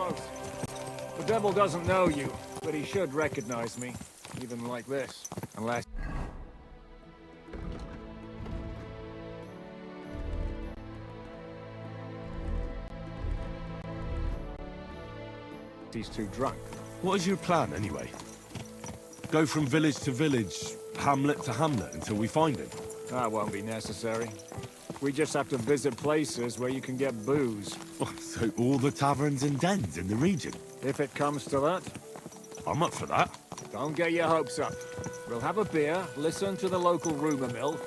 close. The devil doesn't know you, but he should recognize me, even like this. Unless... he's too drunk. What is your plan, anyway? Go from village to village, hamlet to hamlet, until we find him? That won't be necessary. We just have to visit places where you can get booze. Oh, so all the taverns and dens in the region? If it comes to that. I'm up for that. Don't get your hopes up. We'll have a beer, listen to the local rumor mill,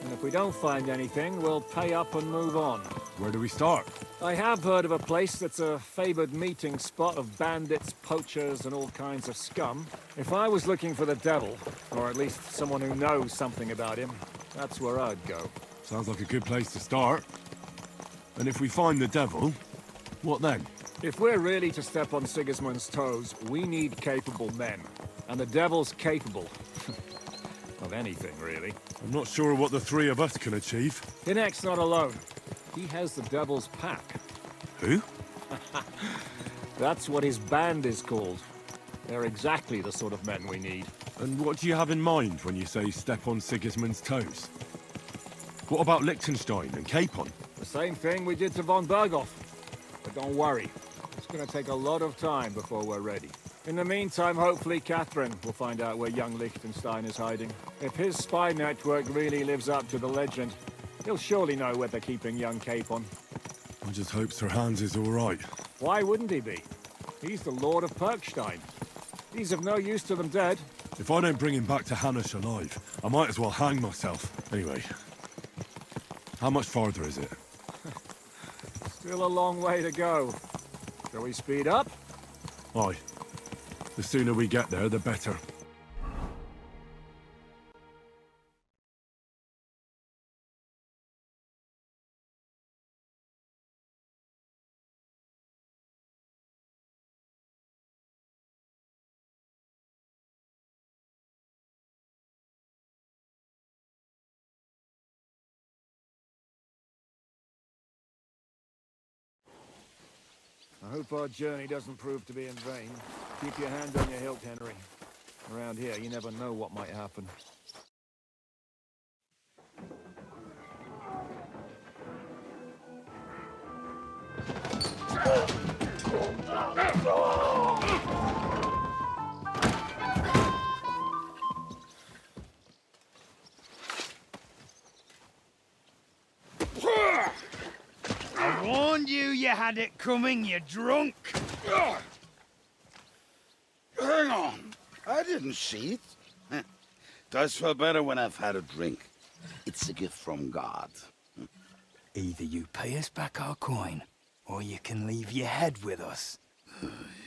and if we don't find anything, we'll pay up and move on. Where do we start? I have heard of a place that's a favored meeting spot of bandits, poachers, and all kinds of scum. If I was looking for the devil, or at least someone who knows something about him, that's where I'd go. Sounds like a good place to start. And if we find the devil, what then? If we're really to step on Sigismund's toes, we need capable men. And the devil's capable. Of anything, really. I'm not sure what the three of us can achieve. Hinek's not alone. He has the devil's pack. Who? That's what his band is called. They're exactly the sort of men we need. And what do you have in mind when you say step on Sigismund's toes? What about Liechtenstein and Capon? The same thing we did to von Berghoff. But don't worry, it's gonna take a lot of time before we're ready. In the meantime, hopefully Catherine will find out where young Liechtenstein is hiding. If his spy network really lives up to the legend, he'll surely know where they're keeping young Capon. I just hope Sir Hans is all right. Why wouldn't he be? He's the Lord of Perkstein. He's of no use to them dead. If I don't bring him back to Hanush alive, I might as well hang myself. Anyway, how much farther is it? Still a long way to go. Shall we speed up? Aye. The sooner we get there, the better. I hope our journey doesn't prove to be in vain. Keep your hand on your hilt, Henry. Around here, you never know what might happen. I warned you you had it coming, you drunk! Hang on. I didn't see it. Does feel better when I've had a drink. It's a gift from God. Either you pay us back our coin, or you can leave your head with us.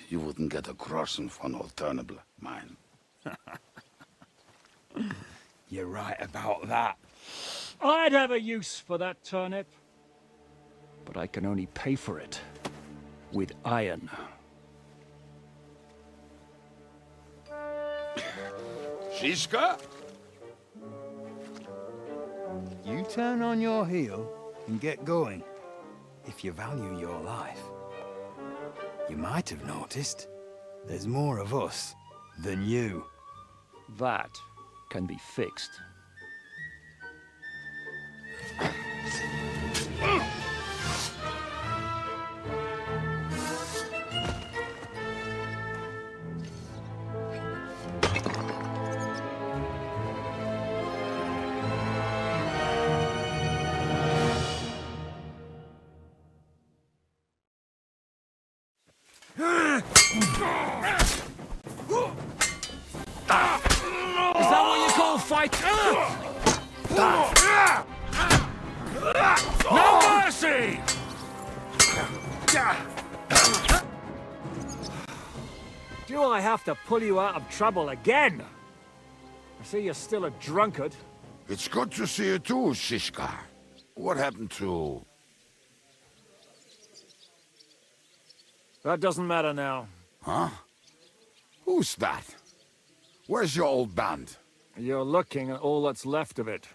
You wouldn't get a groschen for an alternative, mine. You're right about that. I'd have a use for that turnip. But I can only pay for it with iron. Shiska? You turn on your heel and get going, if you value your life. You might have noticed, there's more of us than you. That can be fixed. Is that what you call fight? No mercy! Do I have to pull you out of trouble again? I see you're still a drunkard. It's good to see you too, Shiska. What happened to... That doesn't matter now. Huh? Who's that? Where's your old band? You're looking at all that's left of it.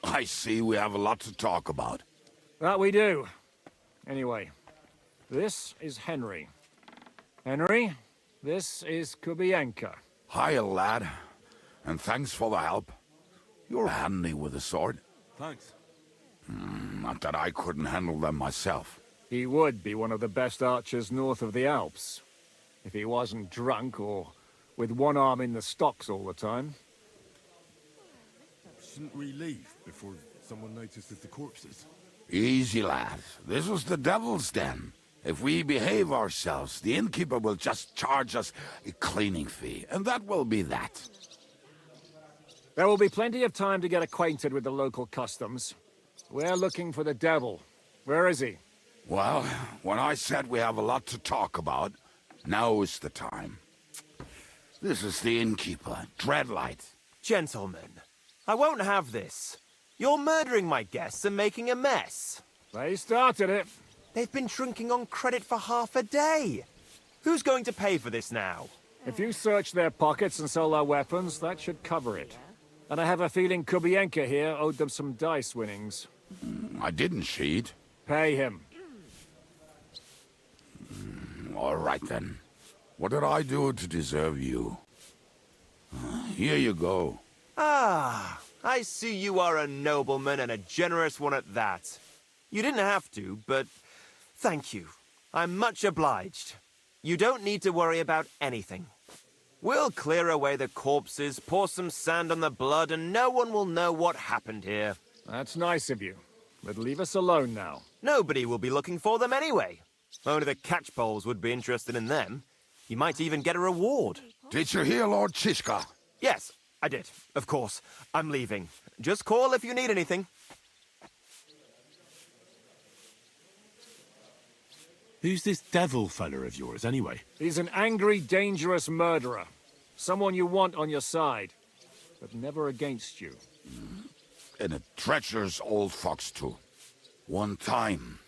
I see we have a lot to talk about. That we do. Anyway, this is Henry. Henry, this is Kubienka. Hiya, lad. And thanks for the help. You're handy with a sword. Thanks. Not that I couldn't handle them myself. He would be one of the best archers north of the Alps. If he wasn't drunk or with one arm in the stocks all the time. Shouldn't we leave before someone notices the corpses? Easy, lad. This was the devil's den. If we behave ourselves, the innkeeper will just charge us a cleaning fee, and that will be that. There will be plenty of time to get acquainted with the local customs. We're looking for the devil. Where is he? Well, when I said we have a lot to talk about, now is the time. This is the innkeeper, Dreadlight. Gentlemen, I won't have this. You're murdering my guests and making a mess. They started it. They've been drinking on credit for half a day. Who's going to pay for this now? If you search their pockets and sell their weapons, that should cover it. And I have a feeling Kubienka here owed them some dice winnings. I didn't cheat. Pay him. All right, then. What did I do to deserve you? Here you go. Ah, I see you are a nobleman and a generous one at that. You didn't have to, but thank you. I'm much obliged. You don't need to worry about anything. We'll clear away the corpses, pour some sand on the blood, and no one will know what happened here. That's nice of you. But leave us alone now. Nobody will be looking for them anyway. Only the catchpoles would be interested in them. You might even get a reward. Did you hear Lord Chishka? Yes, I did. Of course. I'm leaving. Just call if you need anything. Who's this devil fella of yours, anyway? He's an angry, dangerous murderer. Someone you want on your side, but never against you. And a treacherous old fox, too. One time,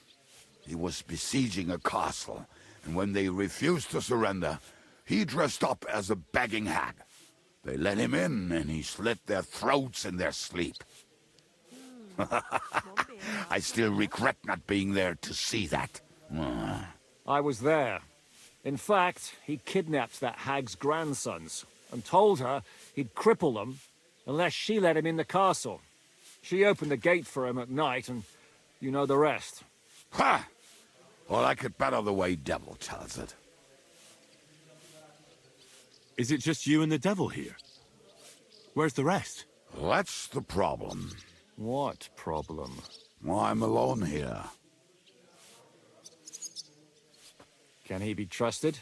he was besieging a castle, and when they refused to surrender, he dressed up as a begging hag. They let him in, and he slit their throats in their sleep. I still regret not being there to see that. I was there. In fact, he kidnapped that hag's grandsons and told her he'd cripple them unless she let him in the castle. She opened the gate for him at night, and you know the rest. Ha! Well, I could better the way Devil tells it. Is it just you and the devil here? Where's the rest? That's the problem. What problem? Well, I'm alone here. Can he be trusted?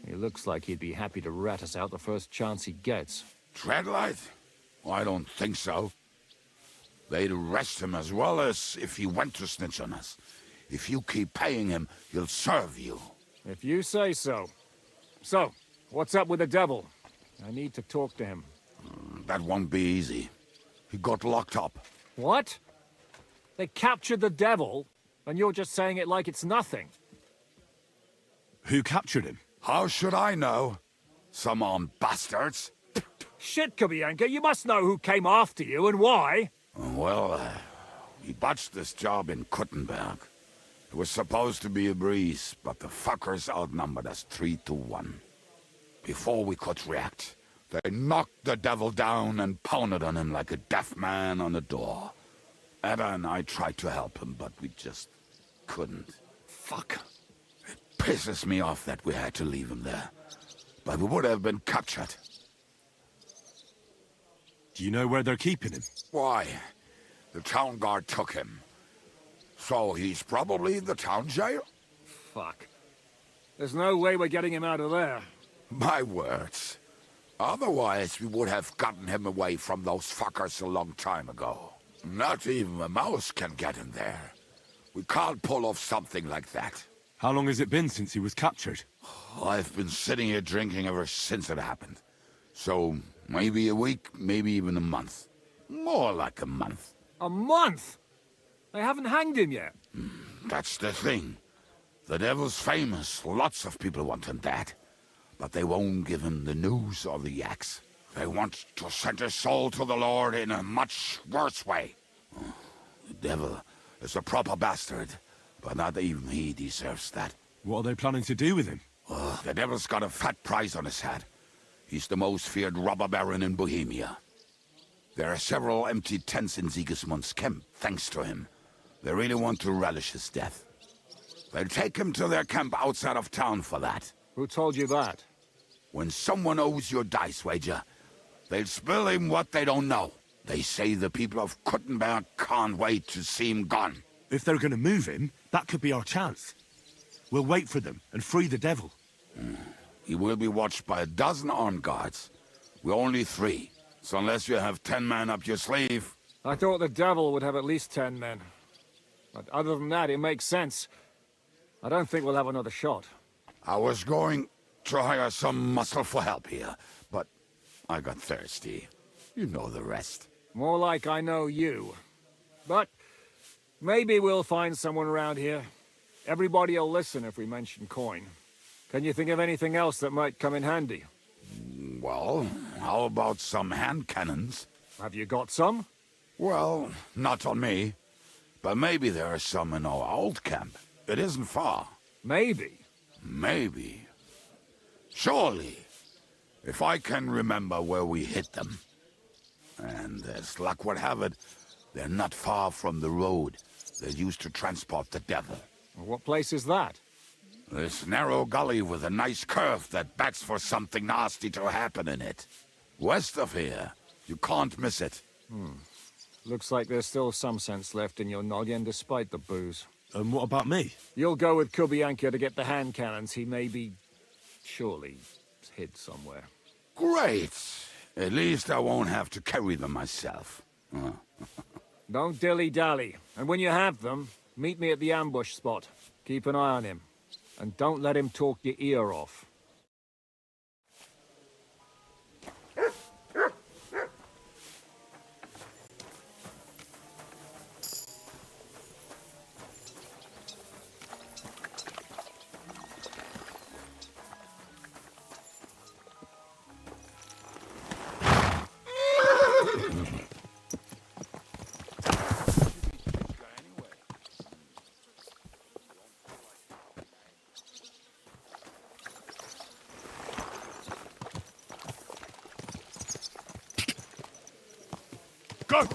He looks like he'd be happy to rat us out the first chance he gets. Dreadlight? Well, I don't think so. They'd arrest him as well as if he went to snitch on us. If you keep paying him, he'll serve you. If you say so. So, what's up with the devil? I need to talk to him. That won't be easy. He got locked up. What? They captured the devil, and you're just saying it like it's nothing. Who captured him? How should I know? Some armed bastards. Shit, Kubienka, you must know who came after you and why. Well, we botched this job in Kuttenberg. It was supposed to be a breeze, but the fuckers outnumbered us 3-1. Before we could react, they knocked the devil down and pounded on him like a deaf man on a door. Ada and I tried to help him, but we just couldn't. Fuck. It pisses me off that we had to leave him there. But we would have been captured. Do you know where they're keeping him? Why? The town guard took him. So he's probably in the town jail? Fuck. There's no way we're getting him out of there. My words. Otherwise, we would have gotten him away from those fuckers a long time ago. Not even a mouse can get him there. We can't pull off something like that. How long has it been since he was captured? I've been sitting here drinking ever since it happened. So, maybe a week, maybe even a month. More like a month. A month? They haven't hanged him yet. That's the thing. The devil's famous. Lots of people want him dead. But they won't give him the news or the axe. They want to send his soul to the Lord in a much worse way. The devil is a proper bastard, but not even he deserves that. What are they planning to do with him? The devil's got a fat price on his head. He's the most feared robber baron in Bohemia. There are several empty tents in Sigismund's camp, thanks to him. They really want to relish his death. They'll take him to their camp outside of town for that. Who told you that? When someone owes your dice wager, they'll spill him what they don't know. They say the people of Kuttenberg can't wait to see him gone. If they're gonna move him, that could be our chance. We'll wait for them and free the devil. He will be watched by a dozen armed guards. We're only 3, so unless you have 10 men up your sleeve... I thought the devil would have at least 10 men. But other than that, it makes sense. I don't think we'll have another shot. I was going to hire some muscle for help here, but I got thirsty. You know the rest. More like I know you. But maybe we'll find someone around here. Everybody will listen if we mention coin. Can you think of anything else that might come in handy? Well, how about some hand cannons? Have you got some? Well, not on me. But maybe there are some in our old camp. It isn't far. Maybe. Maybe. Surely. If I can remember where we hid them. And as luck would have it, they're not far from the road they used to transport the devil. What place is that? This narrow gully with a nice curve that bets for something nasty to happen in it. West of here. You can't miss it. Looks like there's still some sense left in your noggin despite the booze. And what about me? You'll go with Kubianka to get the hand cannons he may be... surely hid somewhere. Great. At least I won't have to carry them myself. Don't dilly-dally. And when you have them, meet me at the ambush spot. Keep an eye on him. And don't let him talk your ear off. Go!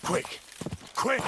Quick! Quick!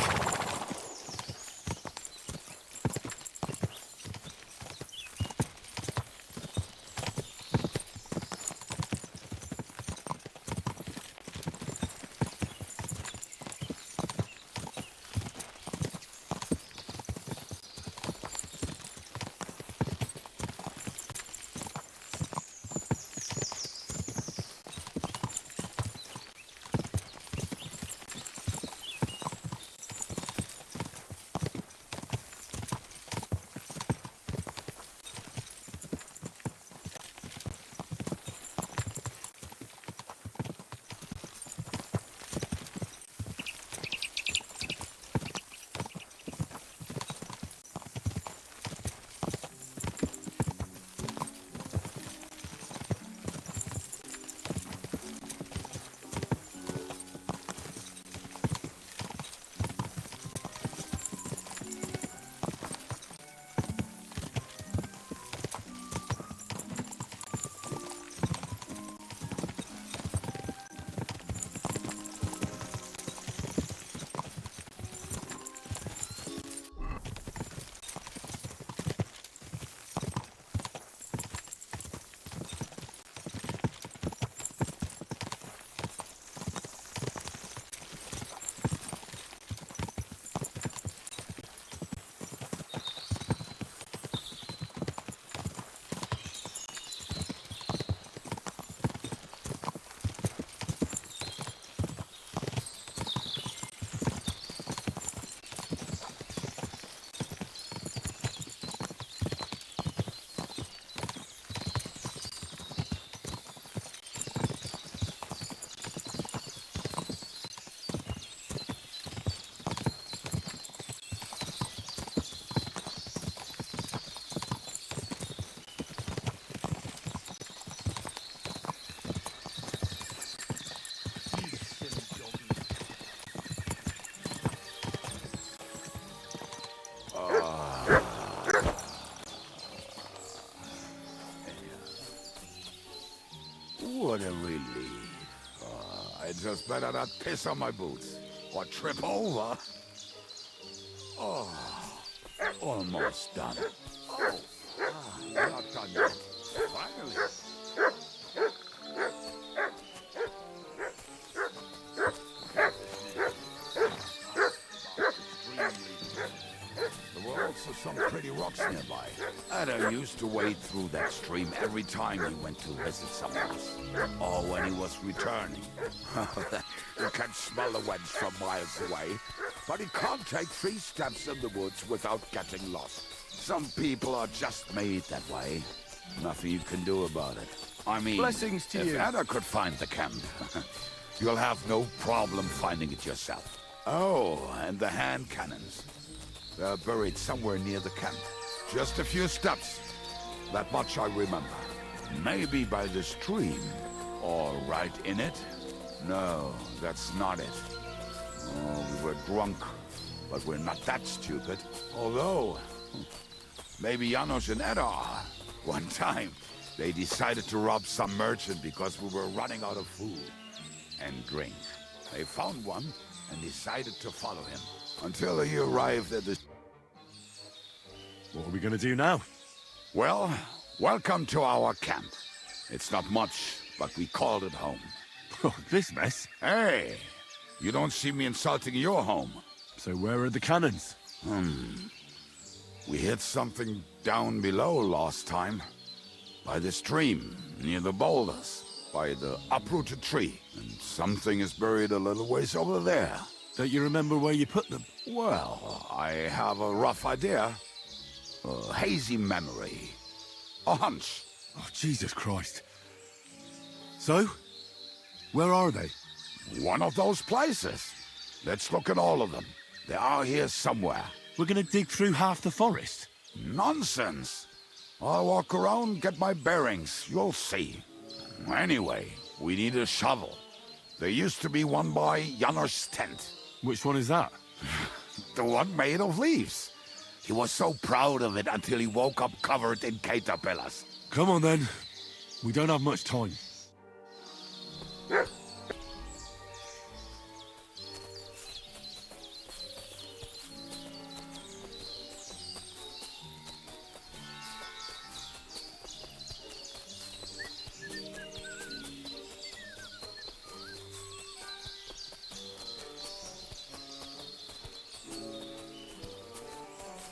just better not piss on my boots. Or trip over. Oh, almost done. Oh, not done yet. Finally. There were also some pretty rocks nearby. Ada used to wade through that stream every time he went to visit someone else. Or when he was returning. You can smell the wedge from miles away, but he can't take 3 steps in the woods without getting lost. Some people are just made that way. Nothing you can do about it. I mean, Blessings to if you. Ada could find the camp, you'll have no problem finding it yourself. Oh, and the hand cannons. They're buried somewhere near the camp. Just a few steps. That much I remember. Maybe by the stream. Or right in it? No, that's not it. Oh, we were drunk. But we're not that stupid. Although, maybe Janos and Eda are. One time, they decided to rob some merchant because we were running out of food and drink. They found one and decided to follow him until he arrived at the... What are we gonna do now? Well, welcome to our camp. It's not much, but we called it home. Oh, this mess. Hey, you don't see me insulting your home. So where are the cannons? We hit something down below last time. By the stream, near the boulders. By the uprooted tree. And something is buried a little ways over there. Don't you remember where you put them? Well, I have a rough idea. A hazy memory. A hunch. Oh, Jesus Christ. So? Where are they? One of those places. Let's look at all of them. They are here somewhere. We're gonna dig through half the forest. Nonsense. I'll walk around, get my bearings. You'll see. Anyway, we need a shovel. There used to be one by Janos' tent. Which one is that? The one made of leaves. He was so proud of it until he woke up covered in caterpillars. Come on then. We don't have much time.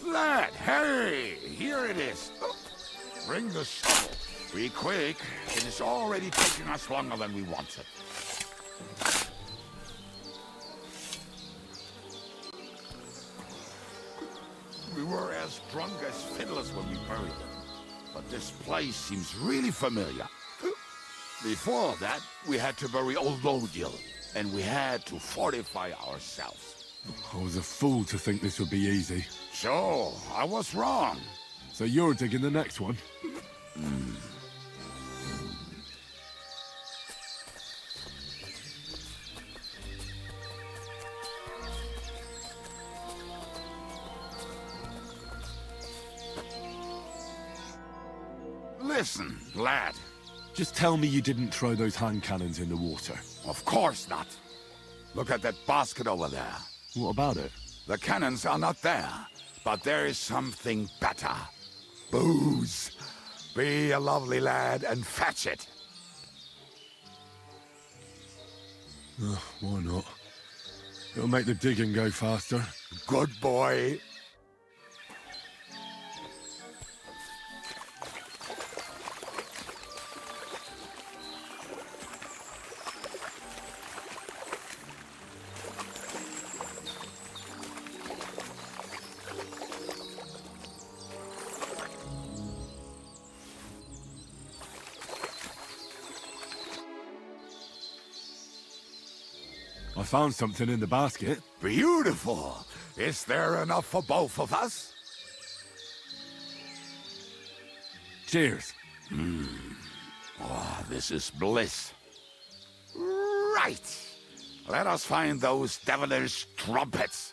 Lad, hey! Here it is. Bring the shovel. Be quick. It is already taking us longer than we wanted. We were as drunk as fiddlers when we buried them. But this place seems really familiar. Before that, we had to bury Old Lodil, and we had to fortify ourselves. I was a fool to think this would be easy. So, I was wrong. So you're digging the next one? Listen, lad. Just tell me you didn't throw those hand cannons in the water. Of course not. Look at that basket over there. What about it? The cannons are not there, but there is something better. Booze. Be a lovely lad and fetch it. Why not? It'll make the digging go faster. Good boy. I found something in the basket. Beautiful. Is there enough for both of us? Cheers. Oh, this is bliss. Right. Let us find those devilish trumpets.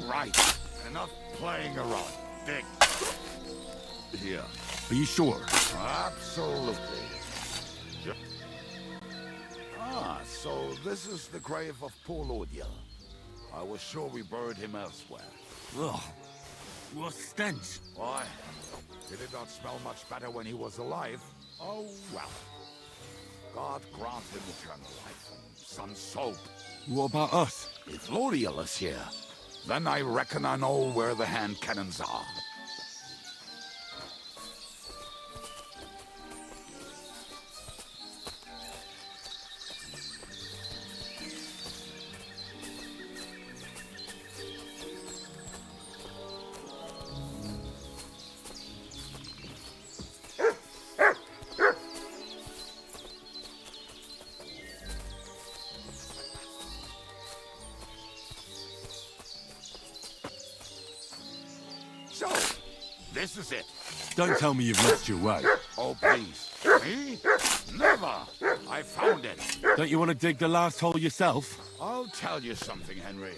Right. Enough playing around. Dig. Here. Are you sure? Absolutely. Ah, so this is the grave of poor Lodiel. I was sure we buried him elsewhere. Ugh. What stench? Why? He did not smell much better when he was alive. Oh, well. God grant him eternal life and some soap. What about us? If Lodiel is here, then I reckon I know where the hand cannons are. So, this is it. Don't tell me you've lost your way. Oh, please. Me? Never. I found it. Don't you want to dig the last hole yourself? I'll tell you something, Henry.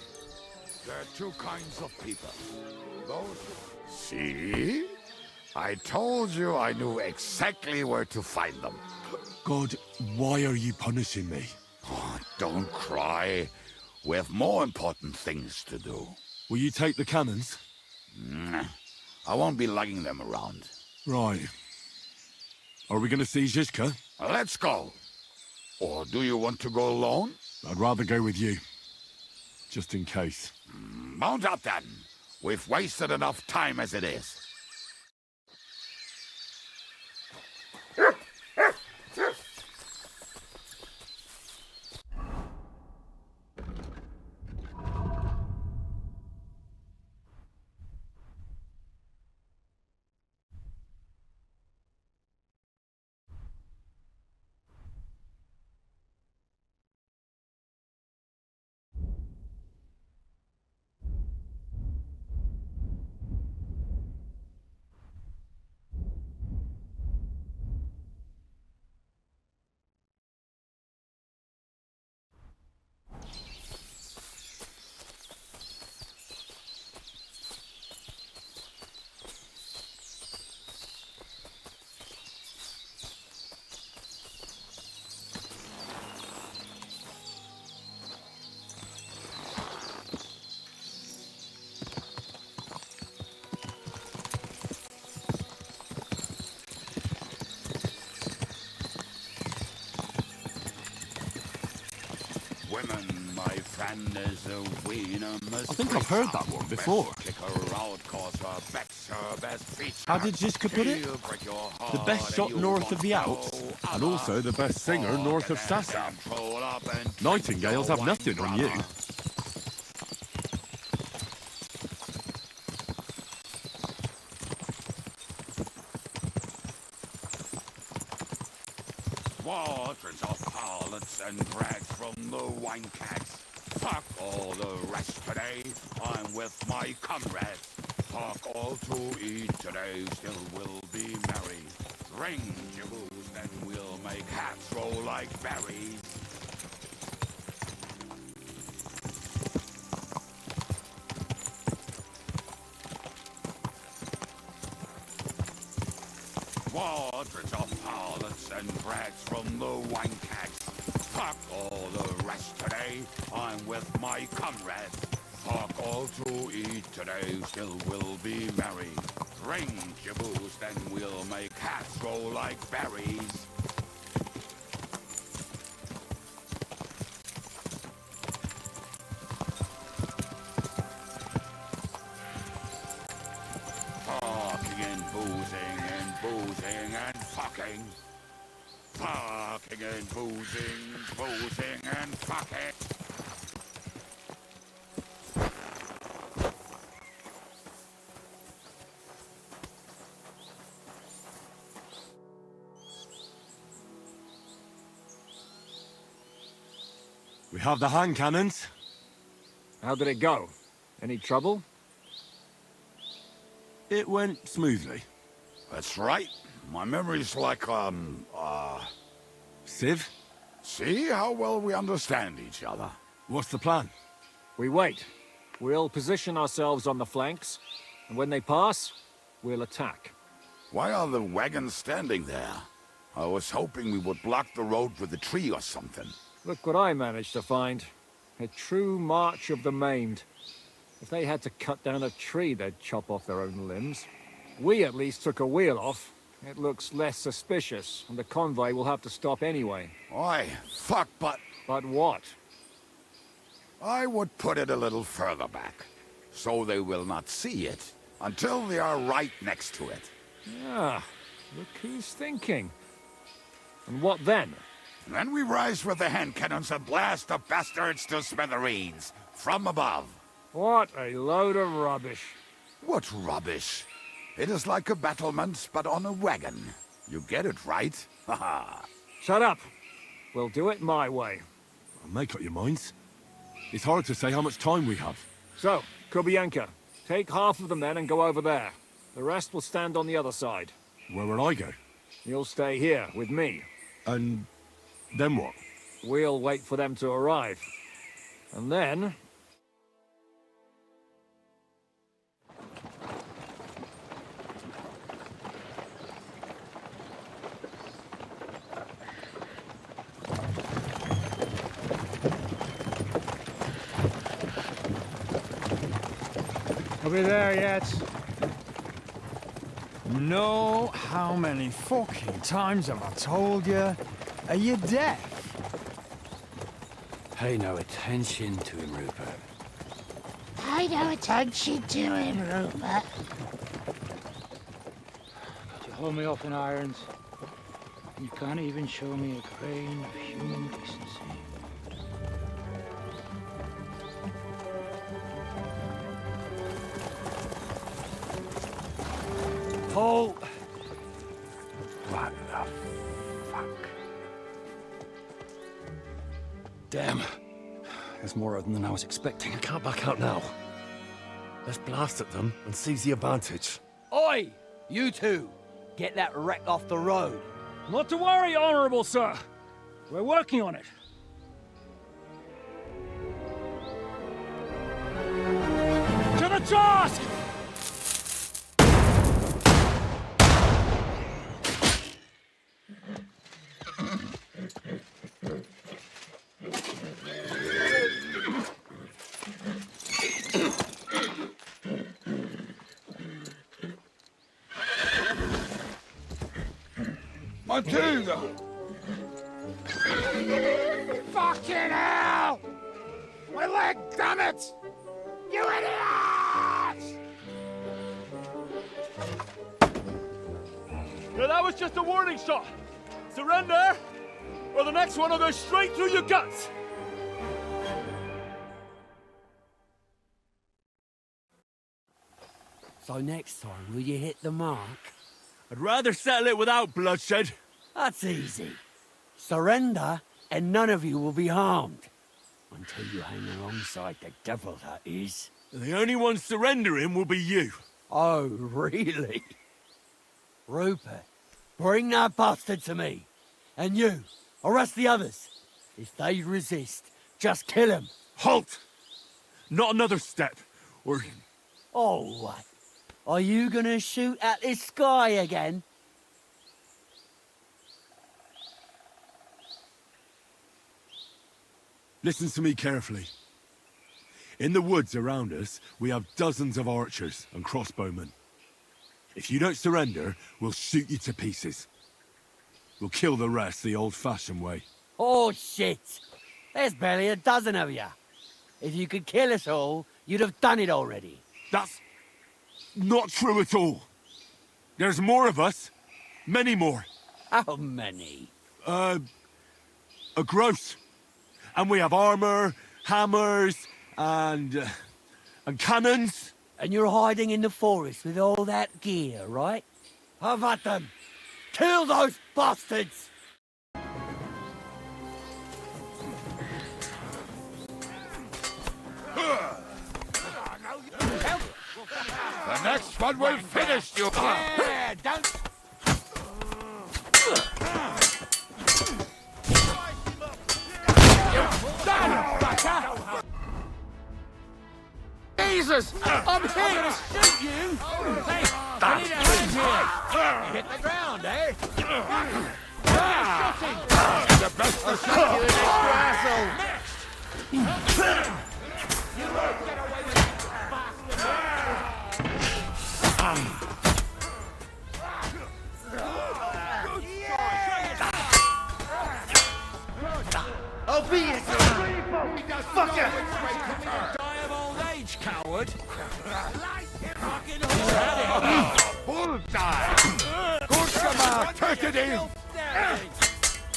There are two kinds of people. Those... See? I told you I knew exactly where to find them. God, why are you punishing me? Oh, don't cry. We have more important things to do. Will you take the cannons? I won't be lugging them around. Right. Are we going to see Zizka? Let's go. Or do you want to go alone? I'd rather go with you. Just in case. Mount up then. We've wasted enough time as it is. Women, my friend, is a wiener. I think I've heard that one before. Kick her out, cause her back's her best feature. How did Zizka put it? He'll break your heart The best shot and you north of the won't Alps, know and other. also the best singer north of Sassam. Nightingales have nothing on you. Waters of harlots and drags from the wine kegs. Fuck all the rest today. I'm with my comrades. Fuck all to eat today. Still we'll be merry. Drink your booze, then we'll make hats roll like berries. Waters of harlots and drags from the wine kegs. Fuck all the rest today. I'm with my comrades. Fuck all to eat today. Still we'll be merry. Drink your booze, then we'll make hats roll like berries. Talking and boozing and boozing and fucking. Fucking and boozing, boozing and fucking. We have the hand cannons. How did it go? Any trouble? It went smoothly. That's right. My memory's like, Civ, see how well we understand each other. what's the plan? We wait. We'll position ourselves on the flanks, and when they pass, we'll attack. Why are the wagons standing there? I was hoping we would block the road with a tree or something. Look what I managed to find. A true march of the maimed. If they had to cut down a tree, they'd chop off their own limbs. We at least took a wheel off. It looks less suspicious, and the convoy will have to stop anyway. Oi, fuck, but But what? I would put it a little further back, so they will not see it until they are right next to it. Ah, look who's thinking. And what then? Then we rise with the hand cannons and blast the bastards to smithereens, from above. What a load of rubbish. What rubbish. It is like a battlement, but on a wagon. You get it, right? Haha. Shut up. We'll do it my way. Make up your minds. It's hard to say how much time we have. So, Kubienka, take half of the men and go over there. The rest will stand on the other side. Where will I go? You'll stay here with me. And then what? We'll wait for them to arrive. And then... Are we there yet? No, how many fucking times have I told you? Are you deaf? Pay no attention to him, Rupert. Pay no attention to him, Rupert. You hold me up in irons. You can't even show me a grain of human decency. Paul! What the fuck? Damn. There's more of them than I was expecting. We can't back out now. Let's blast at them and seize the advantage. Oi! You two! Get that wreck off the road. Not to worry, Honorable Sir. We're working on it. To the task! Matilda! Fucking hell! My leg, damn it! You idiots! Yeah, that was just a warning shot. Surrender, or the next one will go straight through your guts. So next time, will you hit the mark? I'd rather settle it without bloodshed. That's easy. Surrender, and none of you will be harmed. Until you hang alongside the devil, that is. The only one surrendering will be you. Oh, really? Rupert, bring that bastard to me. And you, arrest the others. If they resist, just kill them. Halt! Not another step, or... Oh, what? Are you gonna shoot at the sky again? Listen to me carefully. In the woods around us, we have dozens of archers and crossbowmen. If you don't surrender, we'll shoot you to pieces. We'll kill the rest the old-fashioned way. Oh, shit! There's barely a dozen of you. If you could kill us all, you'd have done it already. That's not true at all. There's more of us. Many more. How many? A gross. And we have armor, hammers, and cannons. And you're hiding in the forest with all that gear, right? Have at them! Kill those bastards! The next one will finish you! Yeah, don't... Jesus! I'm hit! I'm gonna shoot you! Hey, I need a hand here! Hit the ground, eh? I'll shoot you, an extra asshole! You won't get away with that, bastard! I'll be it! Fucker! Die of old age, coward! Bullseye! Good take it in!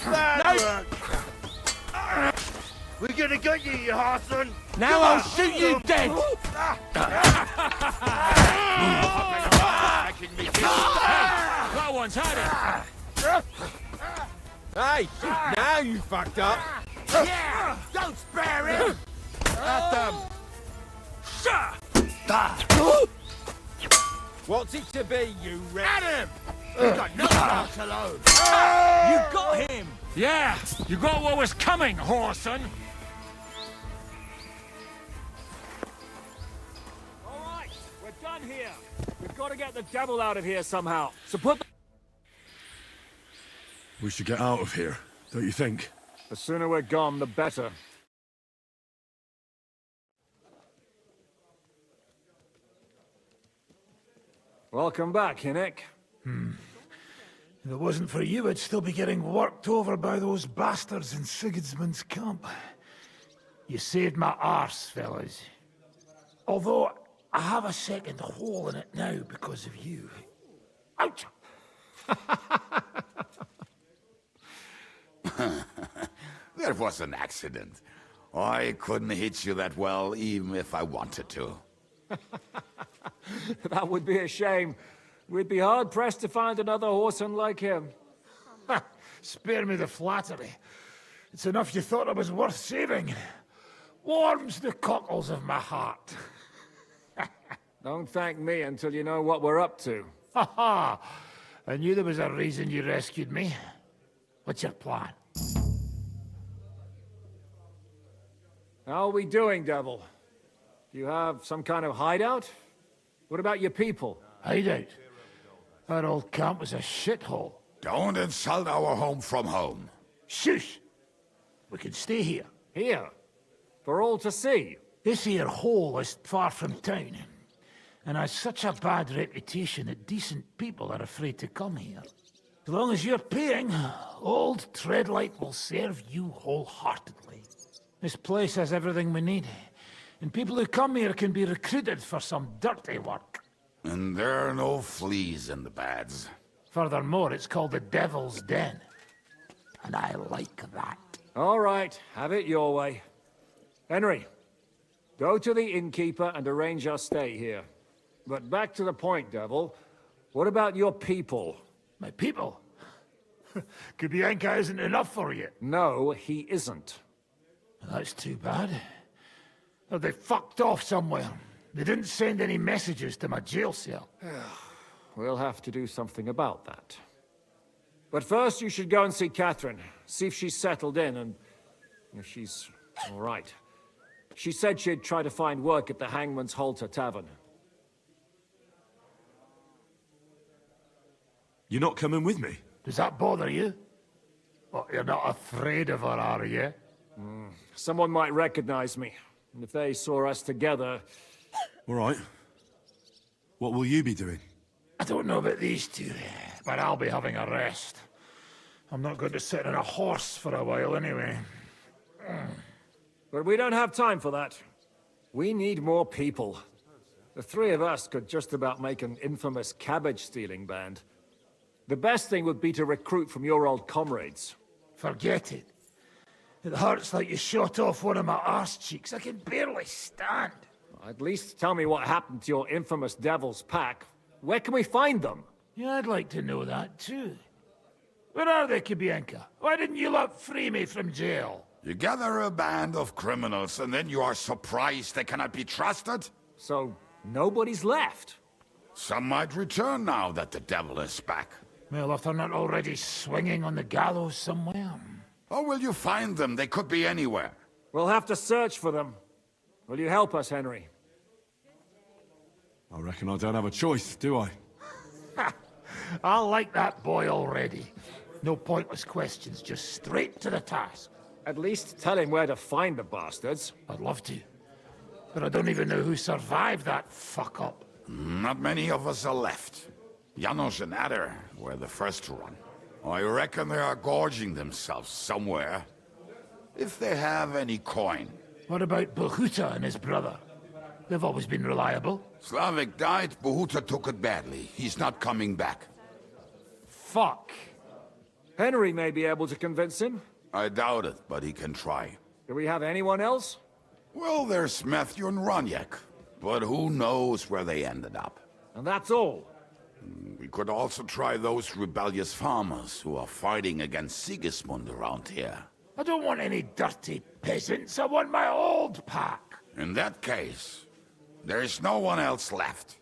Bad work! We're gonna get you, you Harson! Now I'll shoot you dead! That one's had it! Hey, now you fucked up. Yeah! Don't spare him! At them. What's it to be, you rat? At him! You got no chance alone! You got him! Yeah! You got what was coming, Whoreson! Alright, we're done here. We've got to get the devil out of here somehow. So put the... We should get out of here, don't you think? The sooner we're gone, the better. Welcome back, Hinnick. If it wasn't for you, I'd still be getting worked over by those bastards in Sigismund's camp. You saved my arse, fellas. Although, I have a second hole in it now because of you. Ouch! That was an accident. I couldn't hit you that well, even if I wanted to. That would be a shame. We'd be hard-pressed to find another Whoreson like him. Spare me the flattery. It's enough you thought I was worth saving. Warms the cockles of my heart. Don't thank me until you know what we're up to. Ha ha! I knew there was a reason you rescued me. What's your plan? How are we doing, Devil? Do you have some kind of hideout? What about your people? Hideout? That old camp was a shithole. Don't insult our home from home. Shush! We can stay here. Here? For all to see? This here hole is far from town, and has such a bad reputation that decent people are afraid to come here. As long as you're paying, old Treadlight will serve you wholeheartedly. This place has everything we need, and people who come here can be recruited for some dirty work. And there are no fleas in the beds. Furthermore, it's called the Devil's Den, and I like that. All right, have it your way. Henry, go to the innkeeper and arrange our stay here. But back to the point, Devil. What about your people? My people? Kubienka isn't enough for you. No, he isn't. That's too bad. Oh, they fucked off somewhere. They didn't send any messages to my jail cell. We'll have to do something about that. But first, you should go and see Catherine. See if she's settled in and if she's all right. She said she'd try to find work at the Hangman's Halter Tavern. You're not coming with me? Does that bother you? Well, you're not afraid of her, are you? Someone might recognize me. And if they saw us together... All right. What will you be doing? I don't know about these two, but I'll be having a rest. I'm not going to sit on a horse for a while anyway. But we don't have time for that. We need more people. The three of us could just about make an infamous cabbage-stealing band. The best thing would be to recruit from your old comrades. Forget it. It hurts like you shot off one of my arse cheeks. I can barely stand. At least tell me what happened to your infamous Devil's Pack. Where can we find them? Yeah, I'd like to know that too. Where are they, Kubienka? Why didn't you lot free me from jail? You gather a band of criminals and then you are surprised they cannot be trusted? So, nobody's left? Some might return now that the devil is back. Well, if they're not already swinging on the gallows somewhere. How will you find them? They could be anywhere. We'll have to search for them. Will you help us, Henry? I reckon I don't have a choice, do I? I like that boy already. No pointless questions, just straight to the task. At least tell him where to find the bastards. I'd love to. But I don't even know who survived that fuck-up. Not many of us are left. Janos and Adder were the first to run. I reckon they are gorging themselves somewhere. If they have any coin. What about Bohuta and his brother? They've always been reliable. Slavik died, Bohuta took it badly. He's not coming back. Fuck. Henry may be able to convince him. I doubt it, but he can try. Do we have anyone else? Well, there's Matthew and Roniak, but who knows where they ended up. And that's all. We could also try those rebellious farmers who are fighting against Sigismund around here. I don't want any dirty peasants. I want my old pack. In that case, there's no one else left.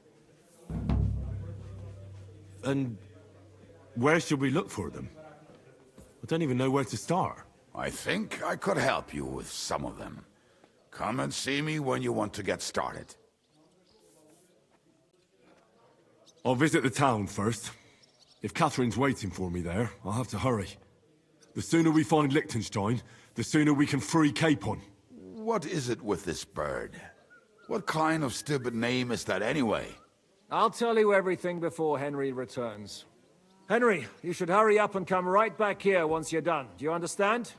And where should we look for them? I don't even know where to start. I think I could help you with some of them. Come and see me when you want to get started. I'll visit the town first. If Catherine's waiting for me there, I'll have to hurry. The sooner we find Liechtenstein, the sooner we can free Capon. What is it with this bird? What kind of stupid name is that anyway? I'll tell you everything before Henry returns. Henry, you should hurry up and come right back here once you're done. Do you understand?